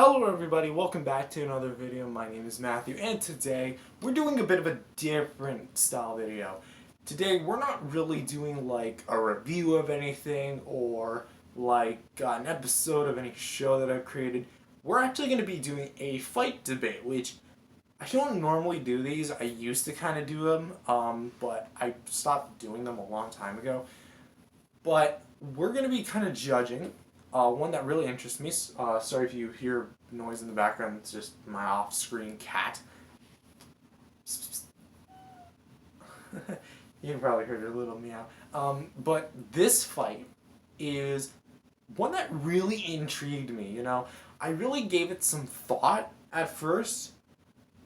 Hello everybody, welcome back to another video. My name is Matthew and today we're doing a bit of a different style video. Today we're not really doing like a review of anything or like an episode of any show that I've created. We're actually going to be doing a fight debate, which I don't normally do these. I used to kind of do them, but I stopped doing them a long time ago. But we're going to be kind of judging. One that really interests me. Sorry if you hear noise in the background. It's just my off-screen cat. You probably heard her little meow. But this fight is one that really intrigued me. I really gave it some thought at first,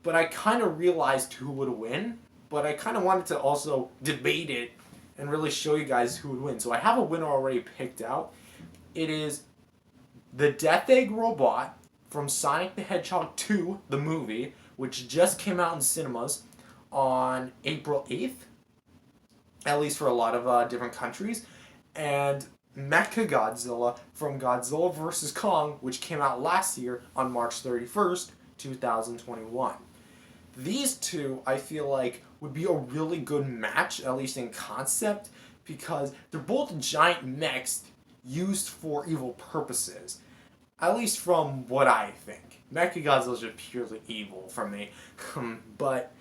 but I kind of realized who would win. But I kind of wanted to also debate it and really show you guys who would win. So I have a winner already picked out. It is the Death Egg robot from Sonic the Hedgehog 2, the movie, which just came out in cinemas on April 8th, at least for a lot of different countries, and MechaGodzilla from Godzilla vs. Kong, which came out last year on March 31st, 2021. These two, I feel like, would be a really good match, at least in concept, because they're both giant mechs used for evil purposes. At least from what I think. MechaGodzilla is just purely evil for me. But,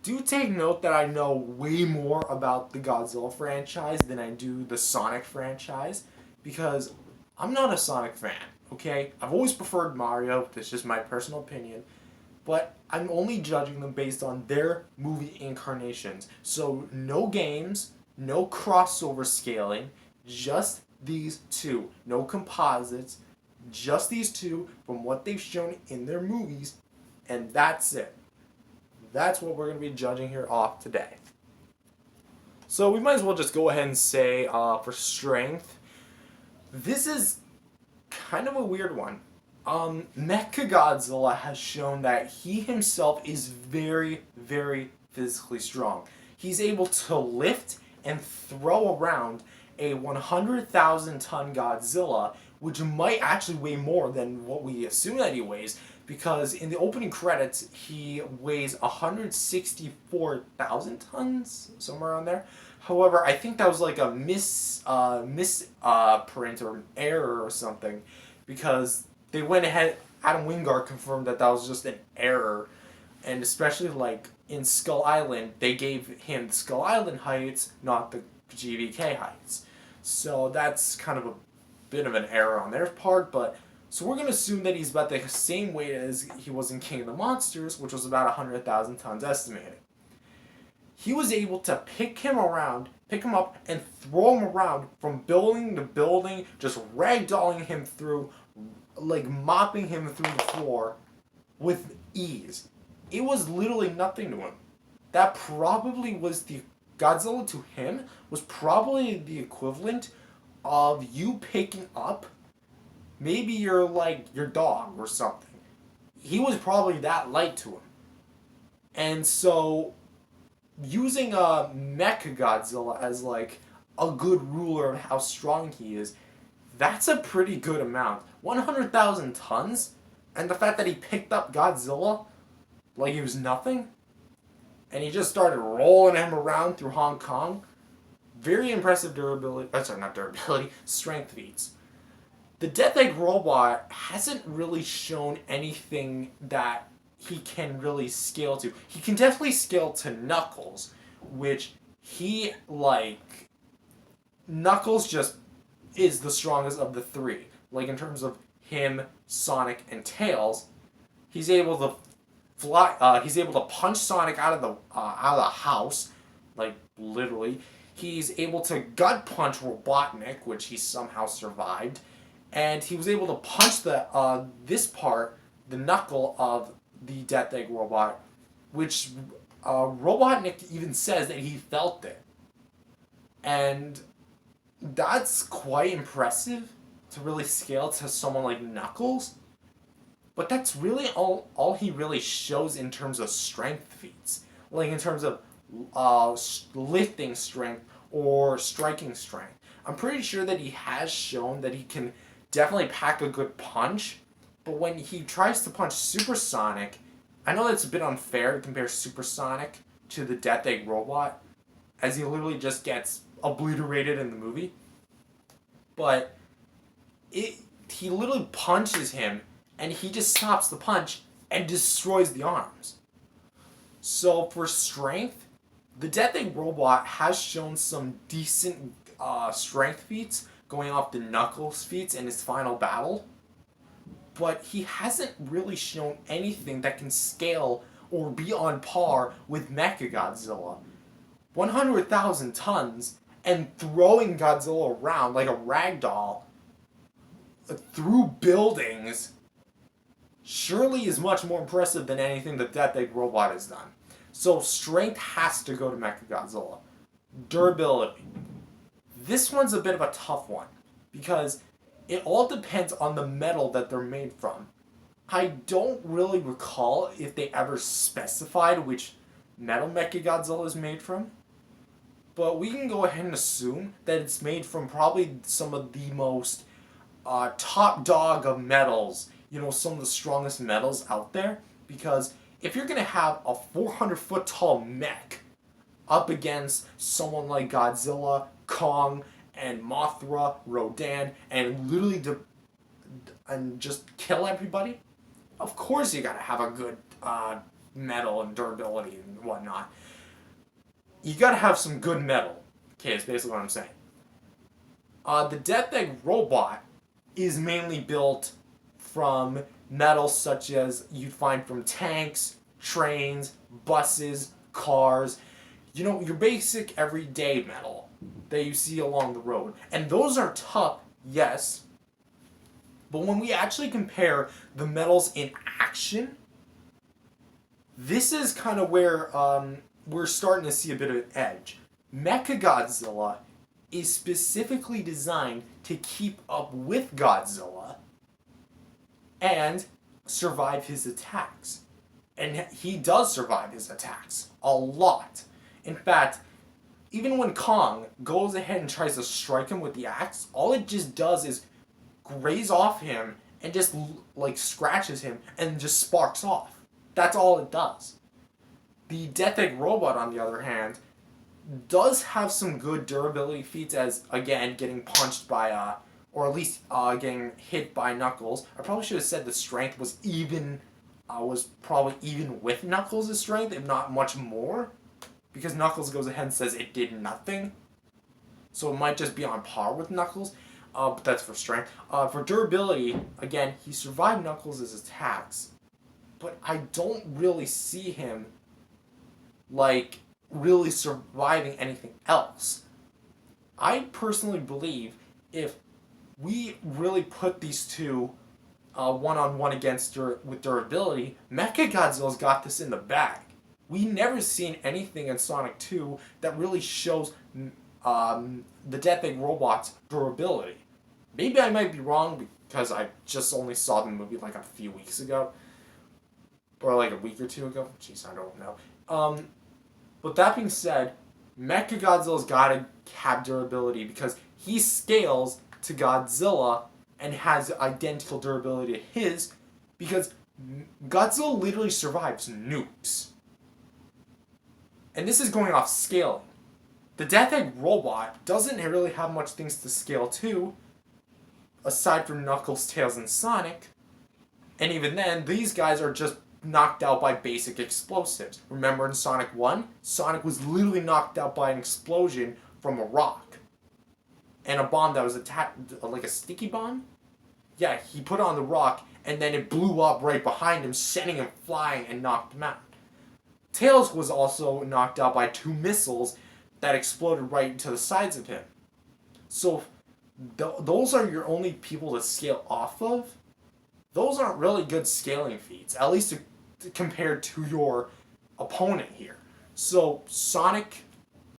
do take note that I know way more about the Godzilla franchise than I do the Sonic franchise. Because I'm not a Sonic fan, okay? I've always preferred Mario. That's just my personal opinion. But I'm only judging them based on their movie incarnations. So, no games, no crossover scaling, just these two. No composites, just these two from what they've shown in their movies, and that's it. That's what we're going to be judging here off today. So we might as well just go ahead and say for strength, this is kind of a weird one. MechaGodzilla has shown that he himself is very, very physically strong. He's able to lift and throw around a 100,000 ton Godzilla, which might actually weigh more than what we assume that he weighs, because in the opening credits he weighs 164,000 tons, somewhere around there. However, I think that was like a misprint or an error or something, because they went ahead. Adam Wingard confirmed that was just an error, and especially like in Skull Island, they gave him Skull Island heights, not the GVK heights. So that's kind of a bit of an error on their part, but so we're going to assume that he's about the same weight as he was in King of the Monsters, which was about 100,000 tons estimated. He was able to pick him up, and throw him around from building to building, just ragdolling him through, like mopping him through the floor with ease. It was literally nothing to him. That probably was the Godzilla to him was probably the equivalent of you picking up maybe your dog or something. He was probably that light to him. And so using a MechaGodzilla as like a good ruler of how strong he is, that's a pretty good amount. 100,000 tons? And the fact that he picked up Godzilla like he was nothing? And he just started rolling him around through Hong Kong. Very impressive durability. Not durability. Strength feats. The Death Egg robot hasn't really shown anything that he can really scale to. He can definitely scale to Knuckles, which Knuckles just is the strongest of the three. Like in terms of him, Sonic, and Tails, he's able to he's able to punch Sonic out of the house, like literally. He's able to gut punch Robotnik, which he somehow survived, and he was able to punch the knuckle of the Death Egg robot, which Robotnik even says that he felt it, and that's quite impressive to really scale to someone like Knuckles. But that's really all he really shows in terms of strength feats. Like in terms of lifting strength or striking strength. I'm pretty sure that he has shown that he can definitely pack a good punch, but when he tries to punch Supersonic, I know that's a bit unfair to compare Supersonic to the Death Egg robot, as he literally just gets obliterated in the movie. But it he literally punches him, and he just stops the punch and destroys the arms. So for strength, the Death Egg robot has shown some decent strength feats going off the Knuckles feats in his final battle, but he hasn't really shown anything that can scale or be on par with MechaGodzilla. 100,000 tons and throwing Godzilla around like a rag doll through buildings surely is much more impressive than anything the Death Egg robot has done. So strength has to go to MechaGodzilla. Durability. This one's a bit of a tough one because it all depends on the metal that they're made from. I don't really recall if they ever specified which metal MechaGodzilla is made from, but we can go ahead and assume that it's made from probably some of the most top dog of metals, some of the strongest metals out there, because if you're going to have a 400-foot tall mech up against someone like Godzilla, Kong, and Mothra, Rodan, and literally and just kill everybody, of course you gotta have a good metal and durability and whatnot. You gotta have some good metal. Okay, that's basically what I'm saying. The Death Egg robot is mainly built from metals such as you'd find from tanks, trains, buses, cars, your basic everyday metal that you see along the road. And those are tough, yes, but when we actually compare the metals in action, this is kind of where we're starting to see a bit of an edge. MechaGodzilla is specifically designed to keep up with Godzilla and survive his attacks. And he does survive his attacks a lot. In fact, even when Kong goes ahead and tries to strike him with the axe, all it just does is graze off him and just scratches him and just sparks off. That's all it does. The Death Egg robot, on the other hand, does have some good durability feats as, again, getting punched by, or at least getting hit by Knuckles. I probably should have said the strength was probably even with Knuckles' strength, if not much more, because Knuckles goes ahead and says it did nothing. So it might just be on par with Knuckles, but that's for strength. For durability, again, he survived Knuckles' attacks, but I don't really see him, really surviving anything else. I personally believe if we really put these two one-on-one with durability, MechaGodzilla's got this in the bag. We never seen anything in Sonic 2 that really shows the Death Egg robot's durability. Maybe I might be wrong because I just only saw the movie a few weeks ago. Or a week or two ago. Jeez, I don't know. But that being said, MechaGodzilla's gotta have durability because he scales to Godzilla and has identical durability to his because Godzilla literally survives nukes. And this is going off scaling. The Death Egg robot doesn't really have much things to scale to, aside from Knuckles, Tails, and Sonic. And even then, these guys are just knocked out by basic explosives. Remember in Sonic 1? Sonic was literally knocked out by an explosion from a rock. And a bomb that was attacked, like a sticky bomb? Yeah, he put it on the rock, and then it blew up right behind him, sending him flying and knocked him out. Tails was also knocked out by 2 missiles that exploded right into the sides of him. So, those are your only people to scale off of. Those aren't really good scaling feats, at least compared to your opponent here. So, Sonic